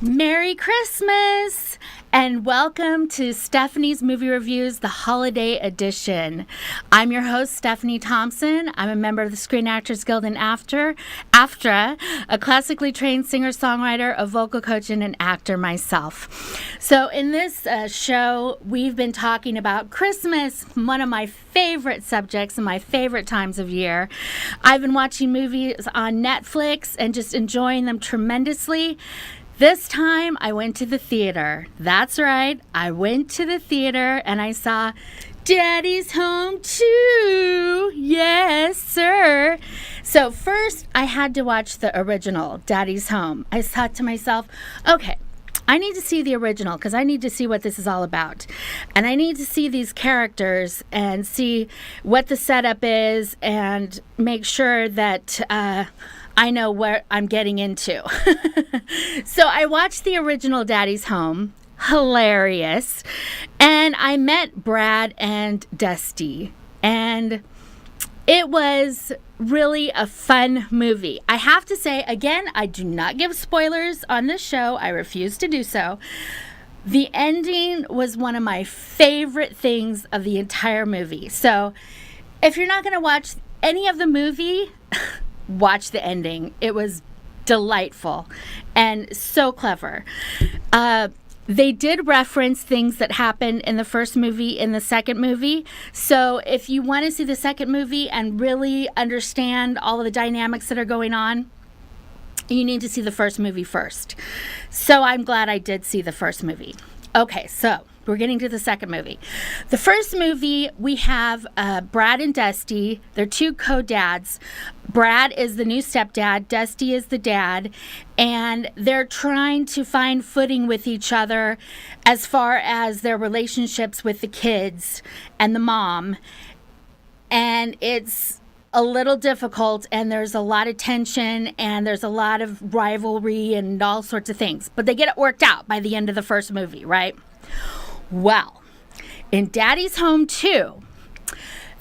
Merry Christmas and welcome to Stephanie's Movie Reviews, the Holiday Edition. I'm your host, Stephanie Thompson. I'm a member of the Screen Actors Guild and AFTRA, a classically trained singer-songwriter, a vocal coach, and an actor myself. So in this show, we've been talking about Christmas, one of my favorite subjects and my favorite times of year. I've been watching movies on Netflix and just enjoying them tremendously. This time, I went to the theater. That's right, I went to the theater and I saw Daddy's Home 2. Yes, sir. So first, I had to watch the original, Daddy's Home. I thought to myself, okay, I need to see the original because I need to see what this is all about. And I need to see these characters and see what the setup is and make sure that I know what I'm getting into. So I watched the original Daddy's Home. Hilarious. And I met Brad and Dusty. And it was really a fun movie. I have to say, again, I do not give spoilers on this show. I refuse to do so. The ending was one of my favorite things of the entire movie. So if you're not going to watch any of the movie, watch the ending. It was delightful and so clever. They did reference things that happened in the first movie in the second movie. So if you want to see the second movie and really understand all of the dynamics that are going on, you need to see the first movie first. So I'm glad I did see the first movie. Okay, so we're getting to the second movie. The first movie, we have Brad and Dusty. They're two co-dads. Brad is the new stepdad. Dusty is the dad. And they're trying to find footing with each other as far as their relationships with the kids and the mom. And it's a little difficult, and there's a lot of tension, and there's a lot of rivalry and all sorts of things. But they get it worked out by the end of the first movie, right? Well, in Daddy's Home 2,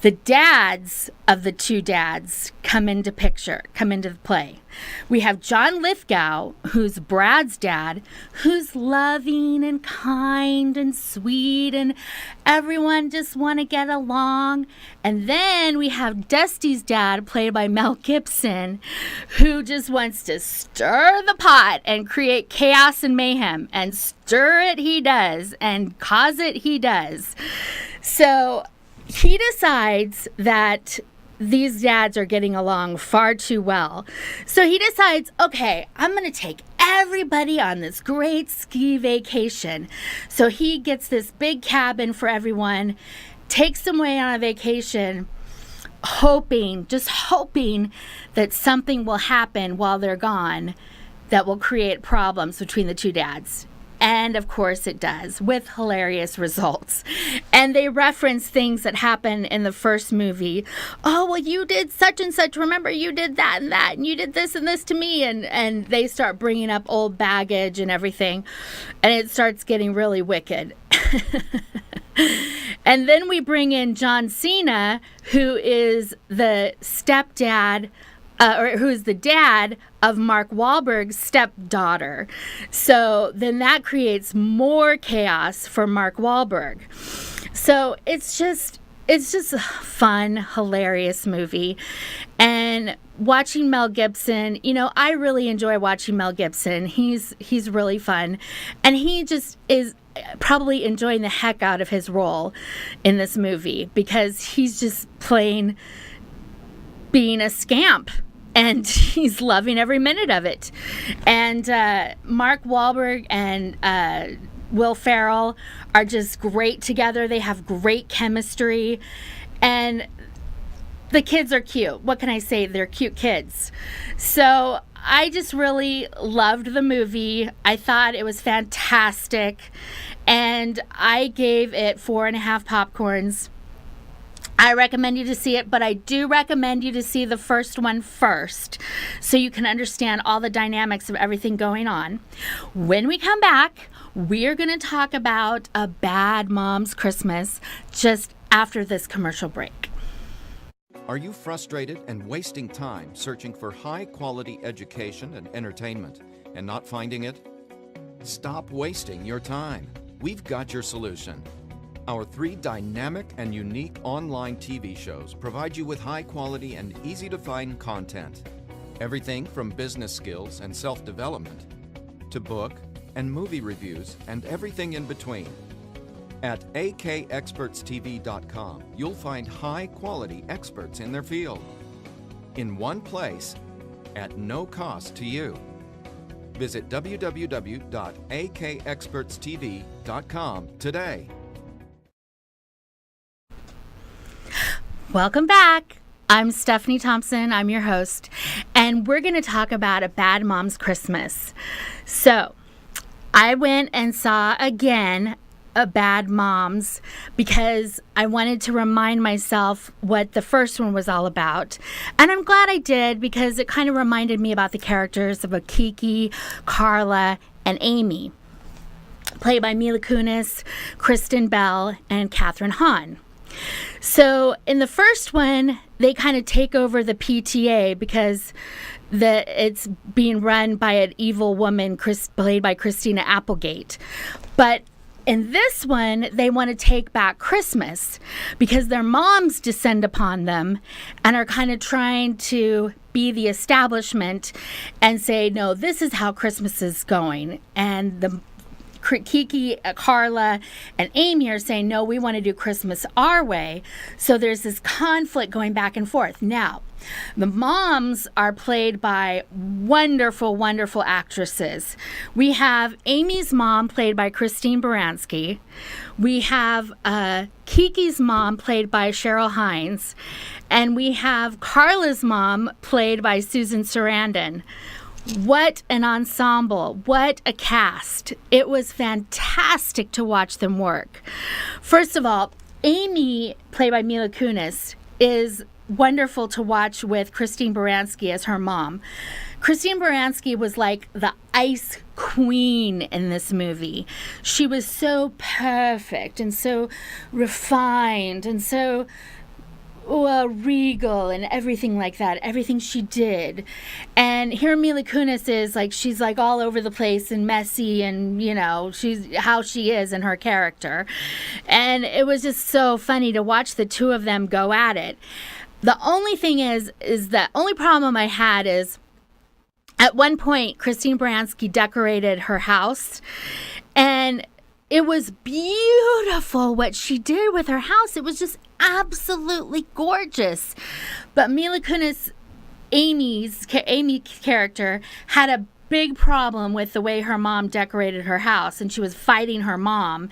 the dads of the two dads come into the play. We have John Lithgow, who's Brad's dad, who's loving and kind and sweet, and everyone just want to get along. And then we have Dusty's dad, played by Mel Gibson, who just wants to stir the pot and create chaos and mayhem. And stir it he does, and cause it he does. So he decides that these dads are getting along far too well. So he decides, okay, I'm going to take everybody on this great ski vacation. So he gets this big cabin for everyone, takes them away on a vacation, just hoping that something will happen while they're gone that will create problems between the two dads. And of course it does, with hilarious results. And they reference things that happen in the first movie. Oh, well, you did such and such. Remember, you did that, and you did this and this to me. And they start bringing up old baggage and everything. And it starts getting really wicked. And then we bring in John Cena, who is the stepdad, or who's the dad of Mark Wahlberg's stepdaughter. So then that creates more chaos for Mark Wahlberg. So it's just a fun, hilarious movie. And watching Mel Gibson, I really enjoy watching Mel Gibson. He's really fun. And he just is probably enjoying the heck out of his role in this movie because he's just being a scamp. And he's loving every minute of it. And Mark Wahlberg and Will Ferrell are just great together. They have great chemistry. And the kids are cute. What can I say? They're cute kids. So I just really loved the movie. I thought it was fantastic. And I gave it 4.5 popcorns. I recommend you to see it, but I do recommend you to see the first one first so you can understand all the dynamics of everything going on. When we come back, we're going to talk about A Bad Mom's Christmas just after this commercial break. Are you frustrated and wasting time searching for high-quality education and entertainment and not finding it? Stop wasting your time. We've got your solution. Our 3 dynamic and unique online TV shows provide you with high quality and easy to find content. Everything from business skills and self-development to book and movie reviews and everything in between. At akexpertstv.com, you'll find high-quality experts in their field in one place at no cost to you. Visit www.akexpertstv.com today. Welcome back. I'm Stephanie Thompson. I'm your host, and we're going to talk about A Bad Mom's Christmas. So, I went and saw again A Bad Moms because I wanted to remind myself what the first one was all about. And I'm glad I did because it kind of reminded me about the characters of Kiki, Carla, and Amy, played by Mila Kunis, Kristen Bell, and Kathryn Hahn. So in the first one, they kind of take over the PTA because it's being run by an evil woman played by Christina Applegate. But in this one, they want to take back Christmas because their moms descend upon them and are kind of trying to be the establishment and say, no, this is how Christmas is going. And the Kiki, Carla, and Amy are saying, no, we want to do Christmas our way. So there's this conflict going back and forth. Now, the moms are played by wonderful, wonderful actresses. We have Amy's mom, played by Christine Baranski. We have Kiki's mom, played by Cheryl Hines. And we have Carla's mom, played by Susan Sarandon. What an ensemble. What a cast. It was fantastic to watch them work. First of all, Amy, played by Mila Kunis, is wonderful to watch with Christine Baranski as her mom. Christine Baranski was like the ice queen in this movie. She was so perfect and so refined and so regal and everything like that, everything she did. And here Mila Kunis is like, she's like all over the place and messy and, you know, she's how she is in her character. And it was just so funny to watch the two of them go at it. The only thing is the only problem I had is at one point, Christine Baranski decorated her house, and it was beautiful what she did with her house. It was just absolutely gorgeous. But Mila Kunis, Amy's character, had a big problem with the way her mom decorated her house, and she was fighting her mom,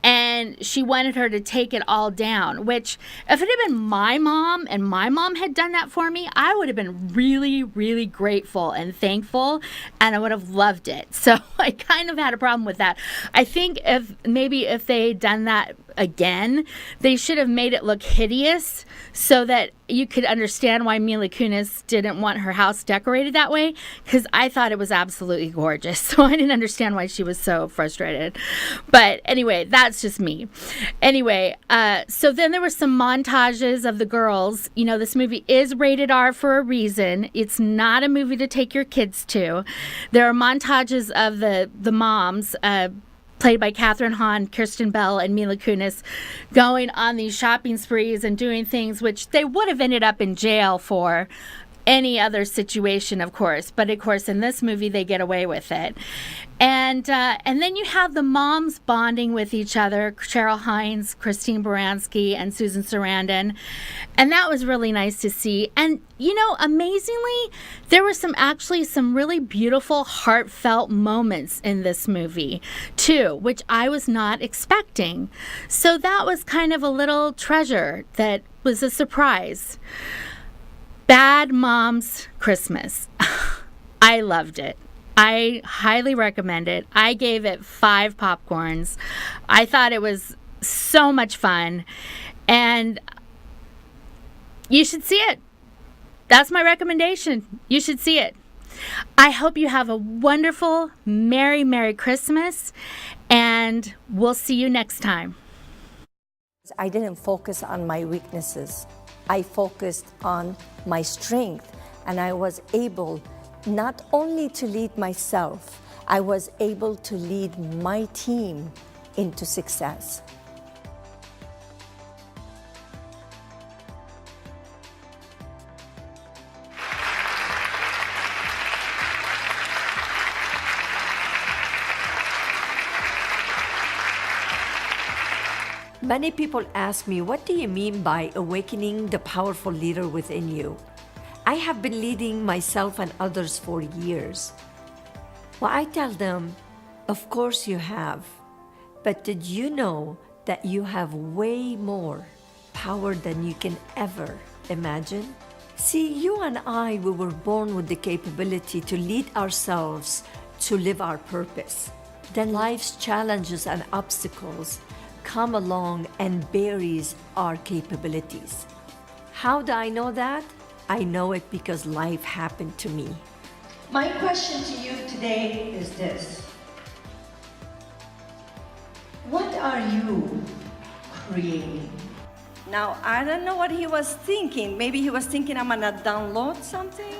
and she wanted her to take it all down, which if it had been my mom and my mom had done that for me, I would have been really, really grateful and thankful, and I would have loved it. So I kind of had a problem with that. I think if they had done that again, they should have made it look hideous so that you could understand why Mila Kunis didn't want her house decorated that way, because I thought it was absolutely gorgeous. So I didn't understand why she was so frustrated. But anyway, that's just me. Anyway, so then there were some montages of the girls. You know, this movie is rated R for a reason. It's not a movie to take your kids to. There are montages of the moms, played by Kathryn Hahn, Kristen Bell, and Mila Kunis, going on these shopping sprees and doing things which they would have ended up in jail for any other situation, of course. But, of course, in this movie, they get away with it. And then you have the moms bonding with each other, Cheryl Hines, Christine Baranski, and Susan Sarandon. And that was really nice to see. And, you know, amazingly, there were some really beautiful, heartfelt moments in this movie, too, which I was not expecting. So that was kind of a little treasure that was a surprise. Bad Moms Christmas. I loved it. I highly recommend it. I gave it 5 popcorns. I thought it was so much fun. And you should see it. That's my recommendation. You should see it. I hope you have a wonderful, Merry, Merry Christmas. And we'll see you next time. I didn't focus on my weaknesses. I focused on my strength, and I was able not only to lead myself I was able to lead my team into success. Many people ask me, what do you mean by awakening the powerful leader within you? I have been leading myself and others for years. Well, I tell them, of course you have, but did you know that you have way more power than you can ever imagine? See, you and I, we were born with the capability to lead ourselves to live our purpose. Then life's challenges and obstacles come along and buries our capabilities. How do I know that? I know it because life happened to me. My question to you today is this. What are you creating? Now, I don't know what he was thinking. Maybe he was thinking I'm gonna download something.